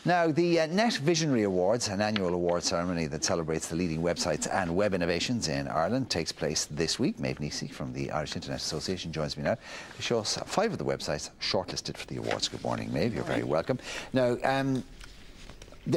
Now, the NetVisionary Awards, an annual award ceremony that celebrates the leading websites and web innovations in Ireland, takes place this week. Maeve Neesey from the Irish Internet Association joins me now to show us 5 of the websites shortlisted for the awards. Good morning, Maeve. You're very welcome. Now,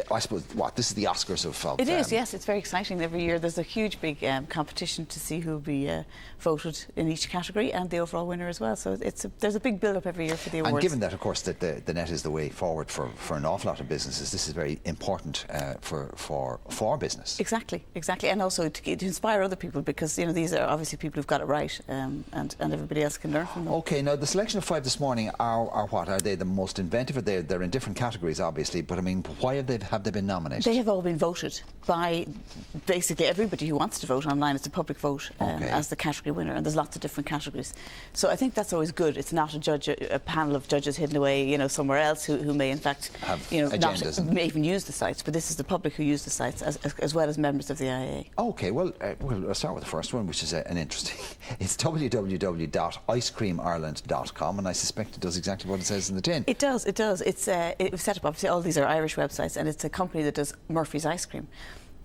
I suppose, this is the Oscars of... It is, yes. It's very exciting. Every year there's a huge, big competition to see who will be voted in each category and the overall winner as well. So there's a big build-up every year for the awards. And given that, of course, that the net is the way forward for an awful lot of businesses, this is very important for business. Exactly. And also to inspire other people, because, you know, these are obviously people who've got it right, and everybody else can learn from them. OK, now the selection of 5 this morning are what? Are they the most inventive? They're in different categories, obviously, but I mean, why have they been nominated? They have all been voted by basically everybody who wants to vote online. It's a public vote as the category winner, and there's lots of different categories. So I think that's always good. It's not a panel of judges hidden away, you know, somewhere else who may in fact have agendas, may even use the sites. But this is the public who use the sites as well as members of the IAA. OK, well, we'll start with the first one, which is an interesting. It's www.icecreamireland.com, and I suspect it does exactly what it says in the tin. It does. It was set up. Obviously, all these are Irish websites, and it's a company that does Murphy's ice cream.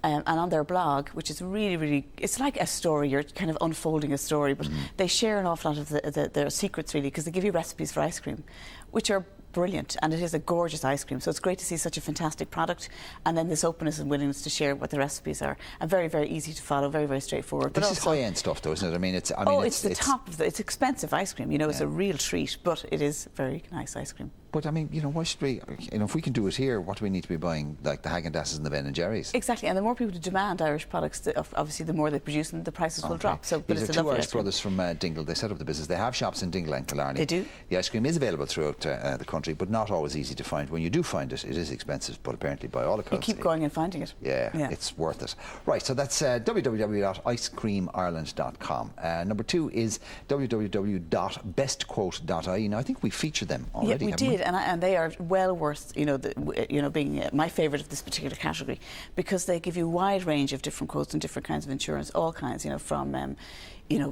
And on their blog, which is really, it's like a story. You're kind of unfolding a story, but they share an awful lot of their secrets, really, because they give you recipes for ice cream, which are brilliant, and it is a gorgeous ice cream. So it's great to see such a fantastic product, and then this openness and willingness to share what the recipes are, and very easy to follow, very straightforward. This is high-end stuff, though, isn't it? I mean, it's the top of it's expensive ice cream. You know, it's a real treat, but it is very nice ice cream. But I mean, you know, why should we? You know, if we can do it here, what do we need to be buying? Like the Häagen-Dazs and the Ben and Jerry's. Exactly, and the more people who demand Irish products, obviously, the more they produce them, the prices will drop. So, but these are 2 Irish brothers from Dingle. They set up the business. They have shops in Dingle and Killarney. They do. The ice cream is available throughout the country, but not always easy to find. When you do find it, it is expensive, but apparently, by all accounts, you keep going and finding it. Yeah, it's worth it. Right, so that's www.icecreamireland.com. Number 2 is www.bestquote.ie. Now, I think we featured them already. Yeah, we did, and they are well worth, being my favourite of this particular category, because they give you a wide range of different quotes and different kinds of insurance, all kinds, from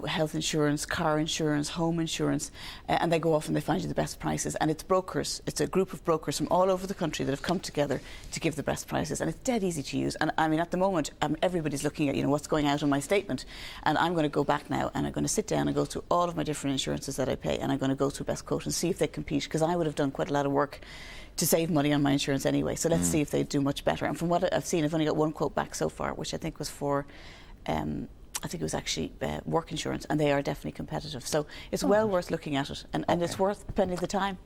health insurance, car insurance, home insurance, and they go off and they find you the best prices. And it's brokers. It's a group of brokers from all over the country that have come together to give the best prices, and it's dead easy to use. And I mean, at the moment, everybody's looking at what's going out on my statement, and I'm going to go back now and I'm going to sit down and go through all of my different insurances that I pay, and I'm going to go through BestQuote and see if they compete, because I would have done quite a lot of work to save money on my insurance anyway. So let's see if they do much better. And from what I've seen, I've only got 1 quote back so far, which I think was for I think it was actually work insurance, and they are definitely competitive. So it's well worth looking at it, and it's worth spending the time.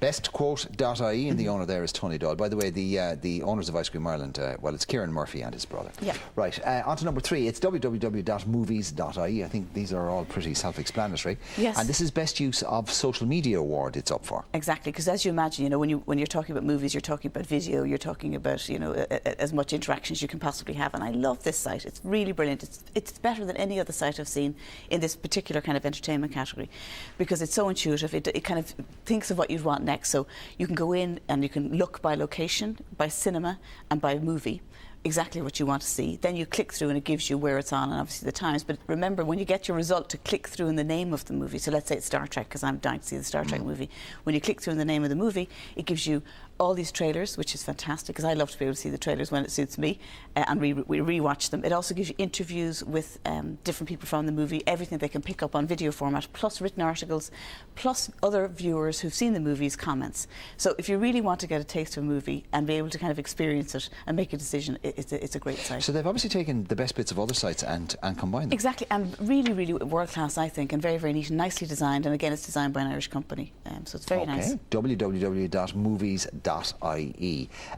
Bestquote.ie, and the owner there is Tony Doyle. By the way, the owners of Ice Cream Ireland, it's Kieran Murphy and his brother. Yeah. Right, on to number 3. It's www.movies.ie. I think these are all pretty self-explanatory. Yes. And this is Best Use of Social Media Award it's up for. Exactly, because as you imagine, when you're talking about movies, you're talking about video, you're talking about, as much interaction as you can possibly have. And I love this site. It's really brilliant. It's better than any other site I've seen in this particular kind of entertainment category, because it's so intuitive. It kind of thinks of what you'd want next. So you can go in and you can look by location, by cinema, and by movie, exactly what you want to see. Then you click through and it gives you where it's on and obviously the times. But remember, when you get your result, to click through in the name of the movie. So let's say it's Star Trek, because I'm dying to see the Star Trek movie. When you click through in the name of the movie, it gives you all these trailers, which is fantastic, because I love to be able to see the trailers when it suits me, and we rewatch them. It also gives you interviews with different people from the movie, everything they can pick up on video format, plus written articles, plus other viewers who've seen the movie's comments. So if you really want to get a taste of a movie and be able to kind of experience it and make a decision, it's a great site. So they've obviously taken the best bits of other sites and combined them. Exactly, and really world class, I think, and very neat and nicely designed. And again, it's designed by an Irish company, so it's very nice. www.movies.ie.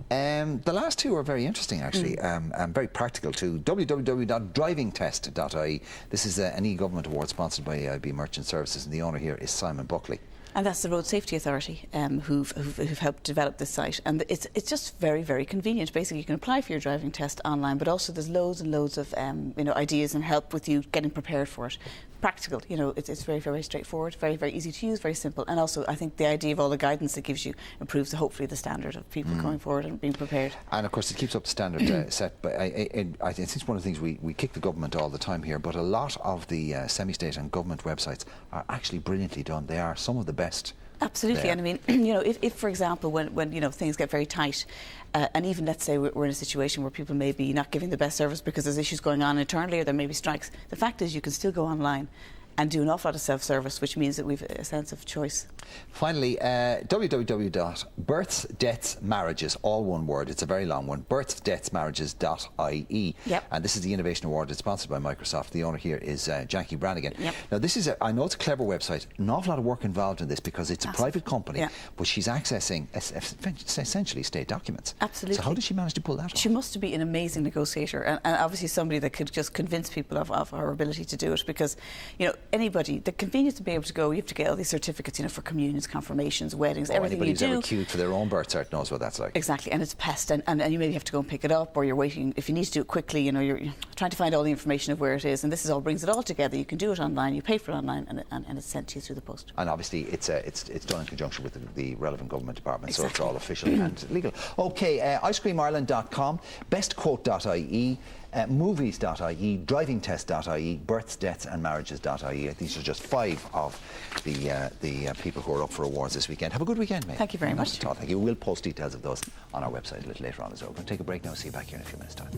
The last 2 are very interesting, actually, and very practical too. www.drivingtest.ie. This is an e-government award sponsored by AIB Merchant Services, and the owner here is Simon Buckley. And that's the Road Safety Authority who've helped develop this site. And it's just very convenient. Basically, you can apply for your driving test online, but also there's loads and loads of ideas and help with you getting prepared for it. Practical, it's very straightforward, very easy to use, very simple. And also, I think the idea of all the guidance it gives you improves hopefully the standard of people going forward and being prepared. And of course, it keeps up the standard set. But I think it's one of the things we kick the government all the time here. But a lot of the semi-state and government websites are actually brilliantly done. They are some of the best Absolutely, there. and I mean, you know, if for example, when you know things get very tight, and even let's say we're in a situation where people may be not giving the best service because there's issues going on internally or there may be strikes, the fact is you can still go online and do an awful lot of self-service, which means that we've a sense of choice. Finally, www.birthsdeathsmarriages, all one word, it's a very long one, birthsdeathsmarriages.ie. Yep. And this is the Innovation Award. It's sponsored by Microsoft. The owner here is Jackie Brannigan. Yep. Now, this is, I know it's a clever website, an awful lot of work involved in this because it's a private company, yeah. but she's accessing essentially state documents. Absolutely. So how did she manage to pull that off? She must be an amazing negotiator, and obviously somebody that could just convince people of her ability to do it, because, you know, anybody, the convenience to be able to go, you have to get all these certificates, you know, for communions, confirmations, weddings, everything you do. Anybody who's ever queued for their own birth cert knows what that's like. Exactly, and it's pest, and you maybe have to go and pick it up, or you're waiting, if you need to do it quickly, you know, you're trying to find all the information of where it is, and this is all brings it all together. You can do it online, you pay for it online, and it's sent to you through the post. And obviously it's done in conjunction with the relevant government department, Exactly. so it's all official and legal. Okay, icecreamireland.com, bestquote.ie, movies.ie, drivingtest.ie, births, deaths and marriages.ie. These are just 5 of the people who are up for awards this weekend. Have a good weekend, mate. Thank you very much. Thank you. We'll post details of those on our website a little later on as well. We're going to take a break now. See you back here in a few minutes' time.